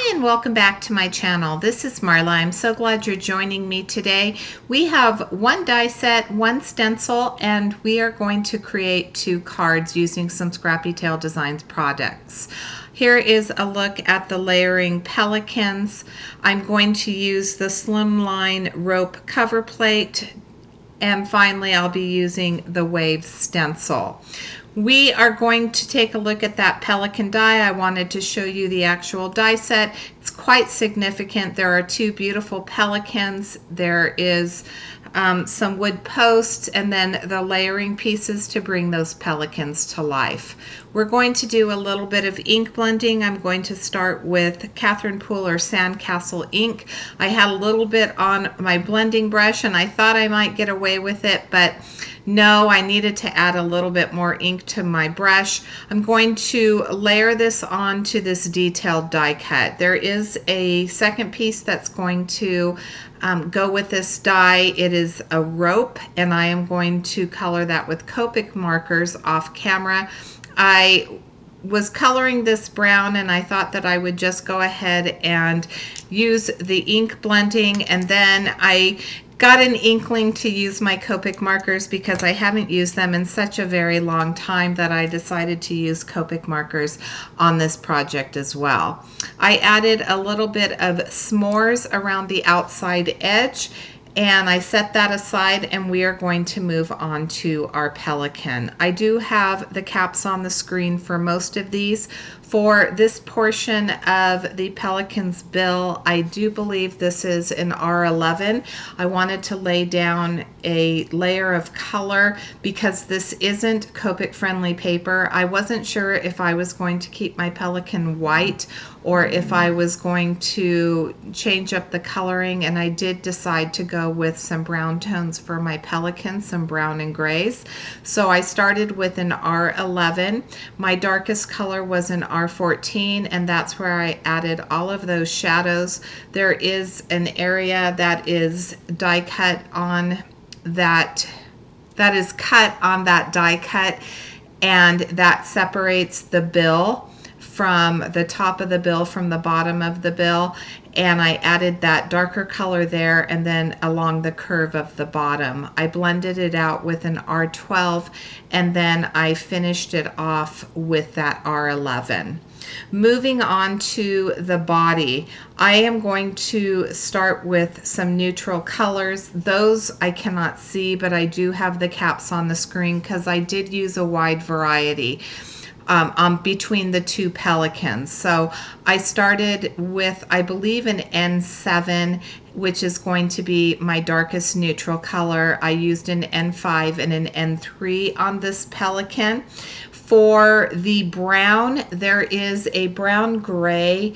Hi and welcome back to my channel. This is Marla. I'm so glad you're joining me today. We have one die set, one stencil, and we are going to create 2 cards using some Scrappy Tail Designs products. Here is a look at the layering Pelicans. I'm going to use the Slimline rope cover plate, and finally I'll be using the wave stencil. We are going to take a look at that Pelican die. I wanted to show you the actual die set. It's quite significant. There are 2 beautiful pelicans. There is some wood posts and then the layering pieces to bring those pelicans to life. We're going to do a little bit of ink blending. I'm going to start with Catherine Pool or Sandcastle ink. I had a little bit on my blending brush and I thought I might get away with it, but no, I needed to add a little bit more ink to my brush. I'm going to layer this onto this detailed die cut. There is a second piece that's going to go with this die. It is a rope, and I am going to color that with Copic markers off camera. I was coloring this brown and I thought that I would just go ahead and use the ink blending, and then I got an inkling to use my Copic markers because I haven't used them in such a very long time that I decided to use Copic markers on this project as well. I added a little bit of s'mores around the outside edge, and I set that aside, and we are going to move on to our pelican. I do have the caps on the screen for most of these. For this portion of the pelican's bill, I do believe this is an R11. I wanted to lay down a layer of color because this isn't Copic friendly paper. I wasn't sure if I was going to keep my pelican white or if I was going to change up the coloring, and I did decide to go with some brown tones for my pelican, some brown and grays. So I started with an R11. My darkest color was an R14, and that's where I added all of those shadows. There is an area that is die cut on that is cut on that die cut, and that separates the bill from the top of the bill from the bottom of the bill, and I added that darker color there and then along the curve of the bottom. I blended it out with an R12 and then I finished it off with that R11. Moving on to the body, I am going to start with some neutral colors. Those I cannot see, but I do have the caps on the screen because I did use a wide variety between the 2 pelicans. So I started with, I believe, an N7, which is going to be my darkest neutral color. I used an N5 and an N3 on this pelican. For the brown, there is a brown gray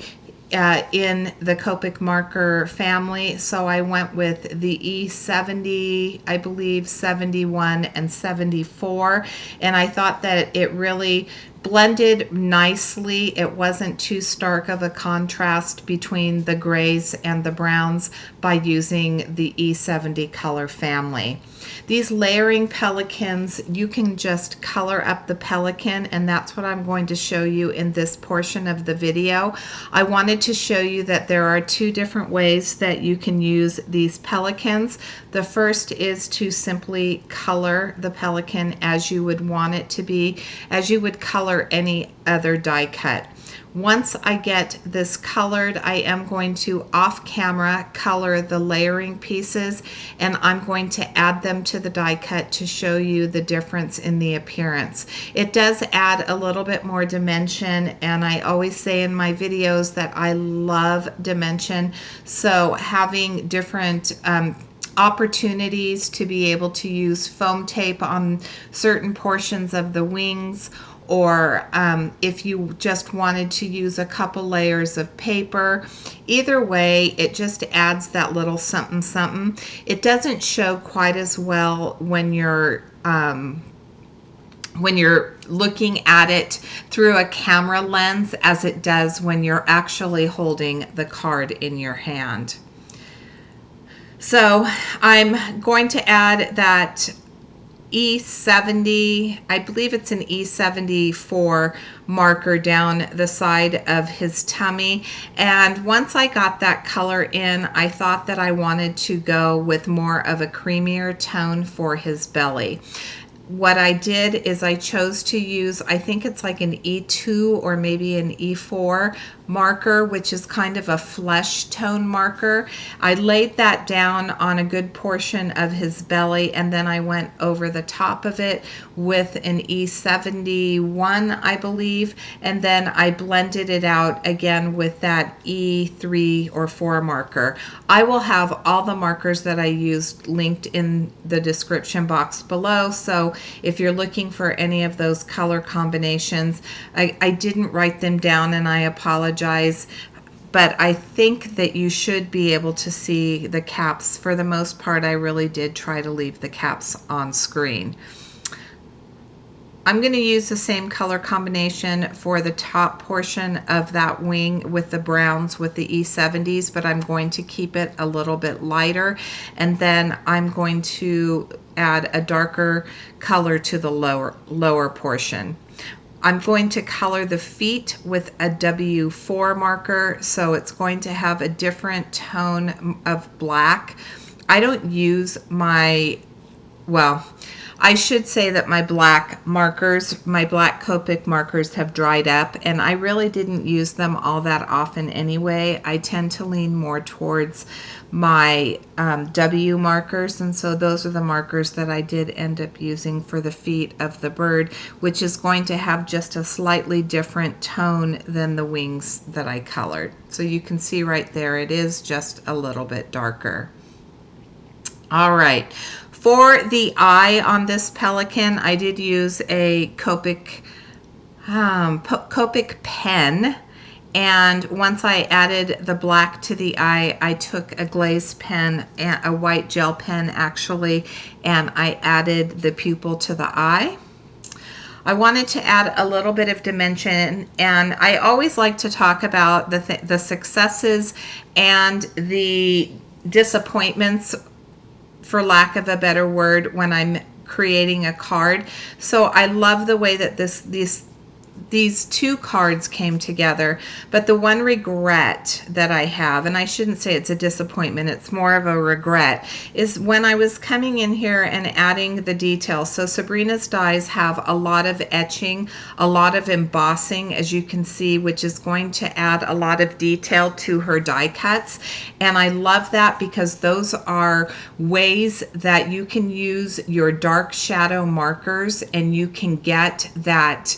in the Copic marker family, so I went with the E70, I believe 71 and 74, and I thought that it really blended nicely. It wasn't too stark of a contrast between the grays and the browns by using the E70 color family. These layering pelicans, you can just color up the pelican, and that's what I'm going to show you in this portion of the video. I wanted to show you that there are 2 different ways that you can use these pelicans. The first is to simply color the pelican as you would want it to be, as you would color any other die cut. Once I get this colored, I am going to off camera color the layering pieces, and I'm going to add them to the die cut to show you the difference in the appearance. It does add a little bit more dimension, and I always say in my videos that I love dimension, so having different opportunities to be able to use foam tape on certain portions of the wings, or if you just wanted to use a couple layers of paper. Either way, it just adds that little something something. It doesn't show quite as well when you're looking at it through a camera lens as it does when you're actually holding the card in your hand. So I'm going to add that E70, I believe it's an E74 marker down the side of his tummy. And once I got that color in, I thought that I wanted to go with more of a creamier tone for his belly. What I did is I chose to use, I think it's like an E2 or maybe an E4 marker, which is kind of a flesh tone marker. I laid that down on a good portion of his belly, and then I went over the top of it with an E71, I believe, and then I blended it out again with that E3 or 4 marker. I will have all the markers that I used linked in the description box below, so if you're looking for any of those color combinations, I didn't write them down, and I apologize, but I think that you should be able to see the caps. For the most part, I really did try to leave the caps on screen. I'm going to use the same color combination for the top portion of that wing with the browns with the E70s, but I'm going to keep it a little bit lighter, and then I'm going to add a darker color to the lower portion. I'm going to color the feet with a W4 marker, so it's going to have a different tone of black. I don't use my, well, I should say that my black markers, my black Copic markers have dried up, and I really didn't use them all that often anyway. I tend to lean more towards my W markers, and so those are the markers that I did end up using for the feet of the bird, which is going to have just a slightly different tone than the wings that I colored. So you can see right there, it is just a little bit darker. All right. For the eye on this pelican, I did use a Copic pen, and once I added the black to the eye, I took a glazed pen, a white gel pen actually, and I added the pupil to the eye. I wanted to add a little bit of dimension, and I always like to talk about the successes and the disappointments, for lack of a better word, when I'm creating a card. So I love the way that these two cards came together, but the one regret that I have, and I shouldn't say it's a disappointment, it's more of a regret, is when I was coming in here and adding the details. So Sabrina's dies have a lot of etching, a lot of embossing, as you can see, which is going to add a lot of detail to her die cuts, and I love that because those are ways that you can use your dark shadow markers and you can get that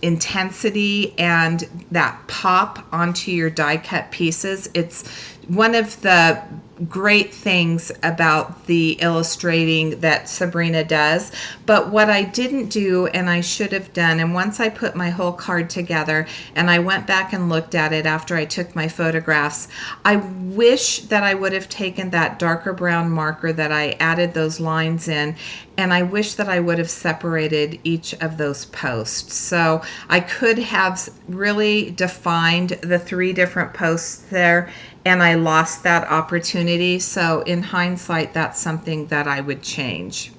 intensity and that pop onto your die cut pieces. It's one of the great things about the illustrating that Sabrina does. But what I didn't do, and I should have done, and once I put my whole card together and I went back and looked at it after I took my photographs, I wish that I would have taken that darker brown marker that I added those lines in, and I wish that I would have separated each of those posts. So I could have really defined the 3 different posts there, and I lost that opportunity. So in hindsight, that's something that I would change.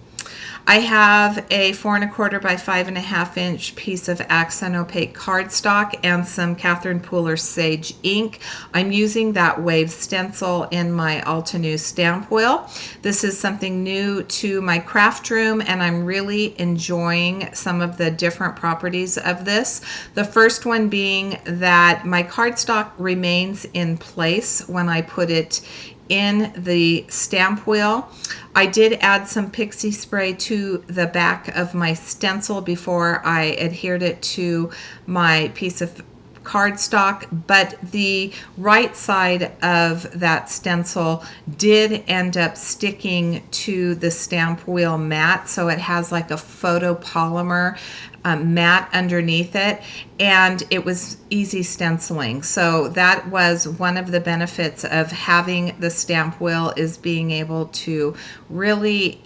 I have a 4 1/4 by 5 1/2 inch piece of accent opaque cardstock and some Catherine Pooler Sage ink. I'm using that wave stencil in my Altenew stamp wheel. This is something new to my craft room, and I'm really enjoying some of the different properties of this. The first one being that my cardstock remains in place when I put it in the stamp wheel. I did add some pixie spray to the back of my stencil before I adhered it to my piece of cardstock, but the right side of that stencil did end up sticking to the stamp wheel mat, so it has like a photopolymer mat underneath it, and it was easy stenciling. So that was one of the benefits of having the stamp wheel, is being able to really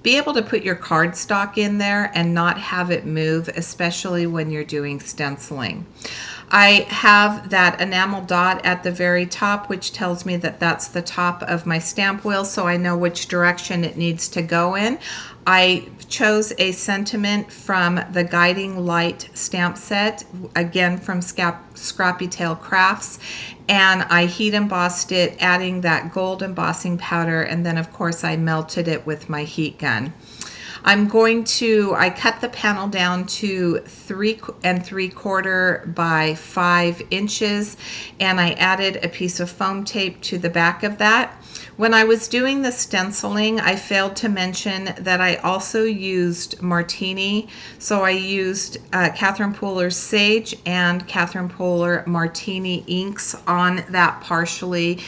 be able to put your cardstock in there and not have it move, especially when you're doing stenciling. I have that enamel dot at the very top, which tells me that that's the top of my stamp wheel, so I know which direction it needs to go in. I chose a sentiment from the Guiding Light stamp set, again from Scrappy Tails Crafts, and I heat embossed it, adding that gold embossing powder, and then of course I melted it with my heat gun. I cut the panel down to 3 3/4 by 5 inches, and I added a piece of foam tape to the back of that. When I was doing the stenciling, I failed to mention that I also used Martini. So I used Catherine Pooler's Sage and Catherine Pooler Martini inks on that partially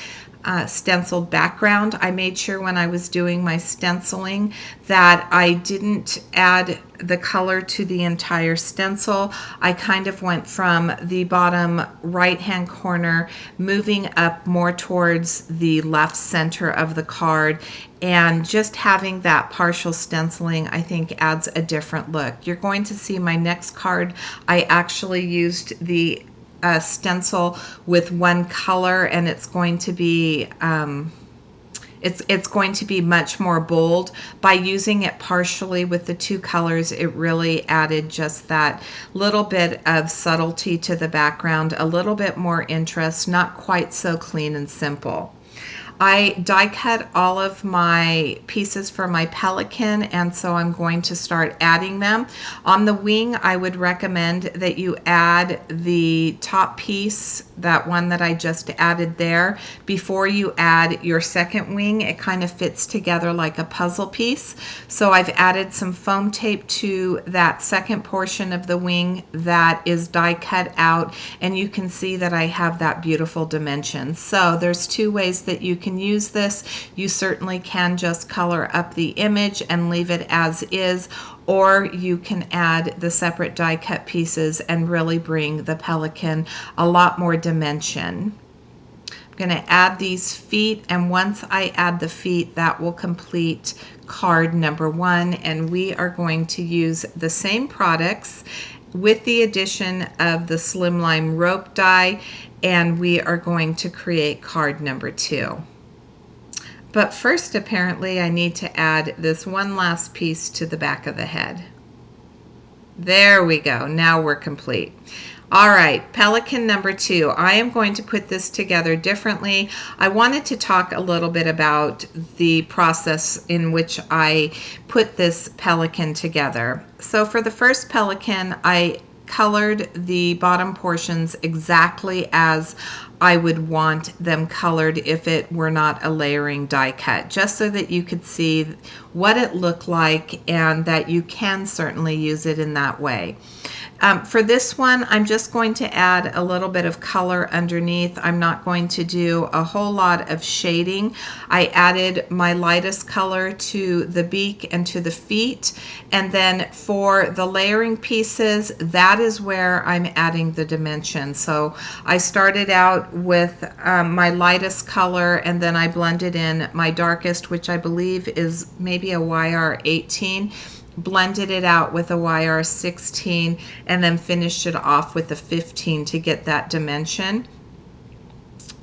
stenciled background. I made sure when I was doing my stenciling that I didn't add the color to the entire stencil. I kind of went from the bottom right hand corner, moving up more towards the left center of the card, and just having that partial stenciling I think adds a different look. You're going to see my next card, I actually used the stencil with one color, and it's going to be it's going to be much more bold. By using it partially with the two colors, it really added just that little bit of subtlety to the background, a little bit more interest, not quite so clean and simple. I die cut all of my pieces for my Pelican, and so I'm going to start adding them. On the wing, I would recommend that you add the top piece, that one that I just added there, before you add your second wing. It kind of fits together like a puzzle piece. So I've added some foam tape to that second portion of the wing that is die cut out, and you can see that I have that beautiful dimension. So there's two ways that you can use this. You certainly can just color up the image and leave it as is, or you can add the separate die cut pieces and really bring the Pelican a lot more dimension. I'm going to add these feet, and once I add the feet, that will complete card number 1, and we are going to use the same products with the addition of the Slimline rope die, and we are going to create card number 2. But first, apparently, I need to add this one last piece to the back of the head. There we go. Now we're complete. All right, Pelican number 2. I am going to put this together differently. I wanted to talk a little bit about the process in which I put this Pelican together. So for the first Pelican, I colored the bottom portions exactly as I would want them colored if it were not a layering die cut, just so that you could see what it looked like and that you can certainly use it in that way. For this one, I'm just going to add a little bit of color underneath. I'm not going to do a whole lot of shading. I added my lightest color to the beak and to the feet, and then for the layering pieces, that is where I'm adding the dimension. So I started out with my lightest color, and then I blended in my darkest, which I believe is maybe a YR18. Blended it out with a YR16, and then finished it off with a 15 to get that dimension.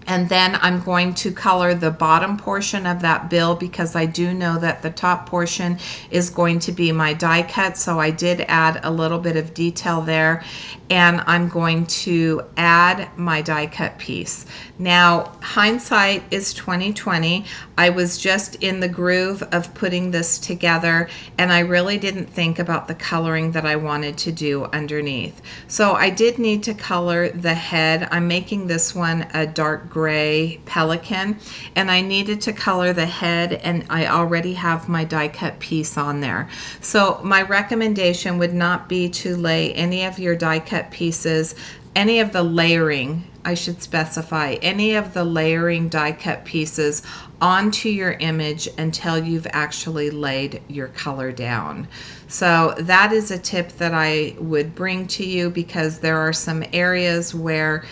And then I'm going to color the bottom portion of that bill, because I do know that the top portion is going to be my die cut, so I did add a little bit of detail there, and I'm going to add my die cut piece. Now, hindsight is 20/20. I was just in the groove of putting this together, and I really didn't think about the coloring that I wanted to do underneath. So I did need to color the head. I'm making this one a dark gray Pelican, and I needed to color the head, and I already have my die cut piece on there. So my recommendation would not be to lay any of your die cut pieces, any of the layering, I should specify, any of the layering die cut pieces onto your image until you've actually laid your color down. So that is a tip that I would bring to you, because there are some areas where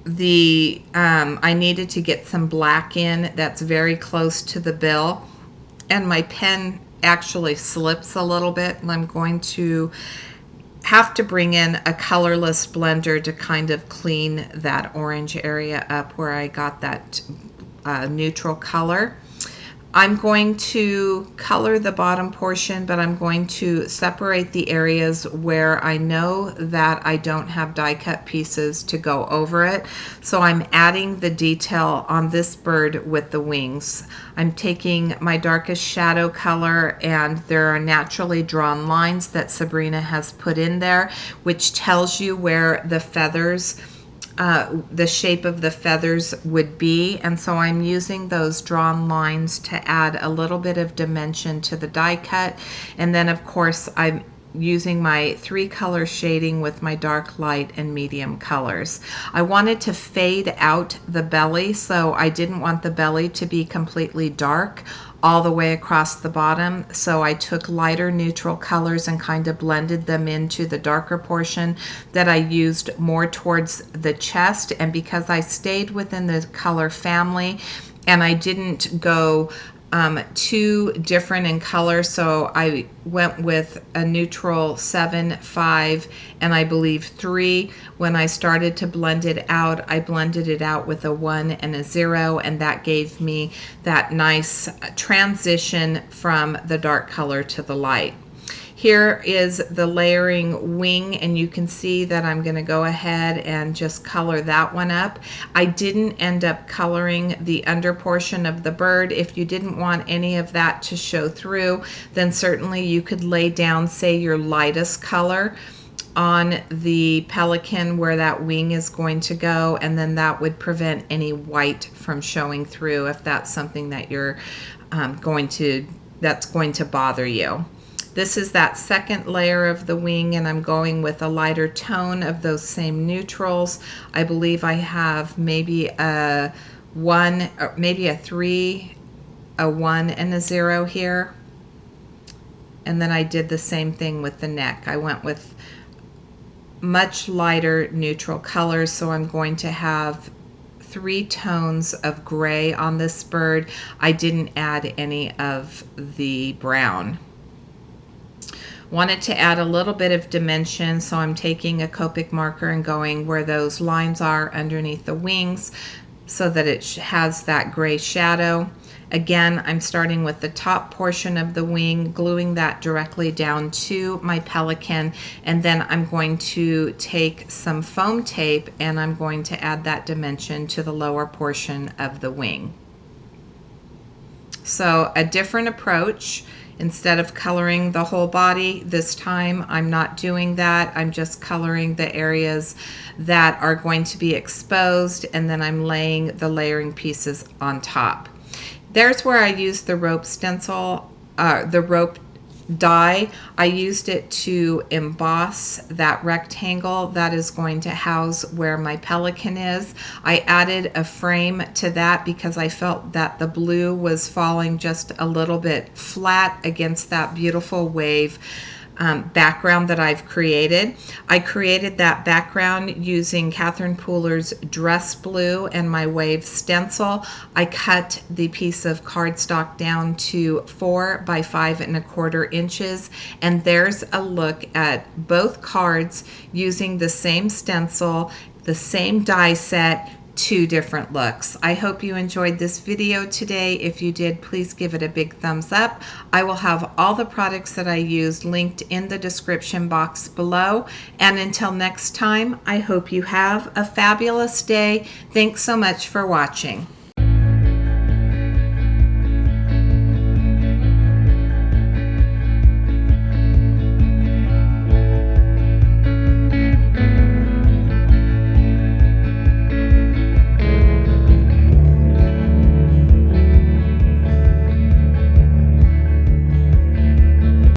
I needed to get some black in that's very close to the bill, and my pen actually slips a little bit, and I'm going to have to bring in a colorless blender to kind of clean that orange area up where I got that neutral color. I'm going to color the bottom portion, but I'm going to separate the areas where I know that I don't have die cut pieces to go over it. So I'm adding the detail on this bird with the wings. I'm taking my darkest shadow color, and there are naturally drawn lines that Sabrina has put in there, which tells you where the feathers the shape of the feathers would be, and so I'm using those drawn lines to add a little bit of dimension to the die cut. And then of course I'm using my 3-color shading with my dark, light, and medium colors. I wanted to fade out the belly, so I didn't want the belly to be completely dark all the way across the bottom. So I took lighter neutral colors and kind of blended them into the darker portion that I used more towards the chest. And because I stayed within the color family and I didn't go too different in color, so I went with a neutral 7, 5, and I believe 3. When I started to blend it out, I blended it out with a 1 and a 0, and that gave me that nice transition from the dark color to the light. Here is the layering wing, and you can see that I'm going to go ahead and just color that one up. I didn't end up coloring the under portion of the bird. If you didn't want any of that to show through, then certainly you could lay down, say, your lightest color on the pelican where that wing is going to go, and then that would prevent any white from showing through if that's something that you're that's going to bother you. This is that second layer of the wing, and I'm going with a lighter tone of those same neutrals. I believe I have maybe a 1, or maybe a 3, a 1, and a 0 here. And then I did the same thing with the neck. I went with much lighter neutral colors, so I'm going to have 3 tones of gray on this bird. I didn't add any of the brown. Wanted to add a little bit of dimension, so I'm taking a Copic marker and going where those lines are underneath the wings so that it has that gray shadow. Again, I'm starting with the top portion of the wing, gluing that directly down to my pelican, and then I'm going to take some foam tape and I'm going to add that dimension to the lower portion of the wing. So a different approach. Instead of coloring the whole body, this time I'm not doing that. I'm just coloring the areas that are going to be exposed, and then I'm laying the layering pieces on top. There's where I used the rope stencil, the rope die. I used it to emboss that rectangle that is going to house where my pelican is. I added a frame to that because I felt that the blue was falling just a little bit flat against that beautiful wave background that I've created. I created that background using Catherine Pooler's Dress Blue and my wave stencil. I cut the piece of cardstock down to 4 by 5¼ inches, and there's a look at both cards using the same stencil, the same die set, 2 different looks. I hope you enjoyed this video today. If you did, please give it a big thumbs up. I will have all the products that I used linked in the description box below. And until next time, I hope you have a fabulous day. Thanks so much for watching.